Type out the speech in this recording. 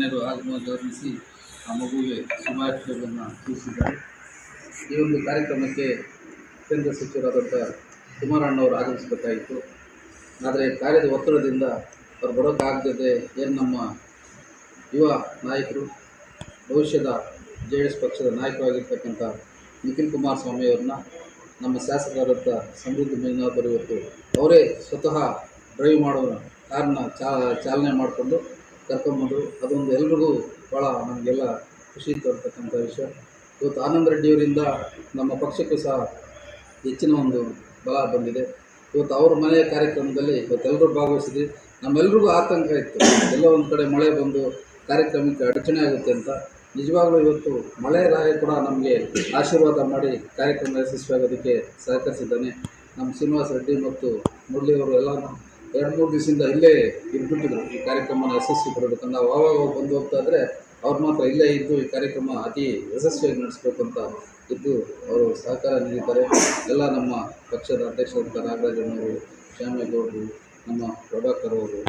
ಗಣ್ಯರು ಆಗಮಿಸಿ ಆ ಮಗುವಿಗೆ ಶುಭಾಶಯಗಳನ್ನು ತಿಳಿಸಿದ್ದಾರೆ. ಈ ಒಂದು ಕಾರ್ಯಕ್ರಮಕ್ಕೆ ಕೇಂದ್ರ ಸಚಿವರಾದಂಥ ಕುಮಾರಣ್ಣವರು ಆಗಮಿಸಬೇಕಾಯಿತು. ಆದರೆ ಕಾರ್ಯದ ಒತ್ತಡದಿಂದ ಅವ್ರು ಬರೋಕ್ಕಾಗದೆ ಏನು ನಮ್ಮ ಯುವ ನಾಯಕರು, ಭವಿಷ್ಯದ JDS ಪಕ್ಷದ ನಾಯಕರಾಗಿರ್ತಕ್ಕಂಥ ನಿಖಿಲ್ ಕುಮಾರಸ್ವಾಮಿಯವ್ರನ್ನ ನಮ್ಮ ಶಾಸಕರಾದಂಥ ಸಮೃದ್ಧಿ ಮಂಜುನಾಥ್ ಇವತ್ತು ಅವರೇ ಸ್ವತಃ ಡ್ರೈವ್ ಮಾಡೋ ಕಾರನ್ನ ಚಾಲನೆ ಮಾಡಿಕೊಂಡು ಕರ್ಕೊಂಬಂದರು. ಅದೊಂದು ಎಲ್ರಿಗೂ ಭಾಳ ನಮಗೆಲ್ಲ ಖುಷಿ ತರ್ತಕ್ಕಂಥ ವಿಷಯ. ಇವತ್ತು ಆನಂದ್ ರೆಡ್ಡಿಯವರಿಂದ ನಮ್ಮ ಪಕ್ಷಕ್ಕೂ ಸಹ ಹೆಚ್ಚಿನ ಒಂದು ಬಲ ಬಂದಿದೆ. ಇವತ್ತು ಅವ್ರ ಮನೆಯ ಕಾರ್ಯಕ್ರಮದಲ್ಲಿ ಇವತ್ತೆಲ್ಲರೂ ಭಾಗವಹಿಸಿದ್ವಿ. ನಮ್ಮೆಲ್ರಿಗೂ ಆತಂಕ ಇತ್ತು, ಎಲ್ಲ ಒಂದು ಕಡೆ ಮಳೆ ಬಂದು ಕಾರ್ಯಕ್ರಮಕ್ಕೆ ಅಡಚಣೆ ಆಗುತ್ತೆ ಅಂತ. ನಿಜವಾಗ್ಲೂ ಇವತ್ತು ಮಳೆ ರಾಯ ಕೂಡ ನಮಗೆ ಆಶೀರ್ವಾದ ಮಾಡಿ ಕಾರ್ಯಕ್ರಮ ಯಶಸ್ವಿಯಾಗೋದಕ್ಕೆ ಸಹಕರಿಸಿದ್ದಾನೆ. ನಮ್ಮ ಶ್ರೀನಿವಾಸ ರೆಡ್ಡಿ ಮತ್ತು ಮುರಳಿಯವರು ಎಲ್ಲ 2-3 ದಿವಸದಿಂದ ಇಲ್ಲೇ ಇದ್ಬಿಟ್ಟಿದ್ರು ಈ ಕಾರ್ಯಕ್ರಮನ ಯಶಸ್ವಿ ಕೊಡಬೇಕಂತ. ನಾವು ಆವಾಗ ಬಂದು ಹೋಗ್ತಾ ಇದ್ದರೆ ಅವ್ರು ಮಾತ್ರ ಇಲ್ಲೇ ಇದ್ದು ಈ ಕಾರ್ಯಕ್ರಮ ಅತಿ ಯಶಸ್ವಿಯಾಗಿ ನಡೆಸಬೇಕು ಅಂತ ಇದ್ದು ಅವರು ಸಹಕಾರ ನೀಡಿದ್ದಾರೆ. ಎಲ್ಲ ನಮ್ಮ ಪಕ್ಷದ ಅಧ್ಯಕ್ಷರಾದಂಥ ನಾಗರಾಜನವರು, ಶ್ಯಾಮೇಗೌಡರು, ನಮ್ಮ ಪ್ರಭಾಕರ್ ಅವರು,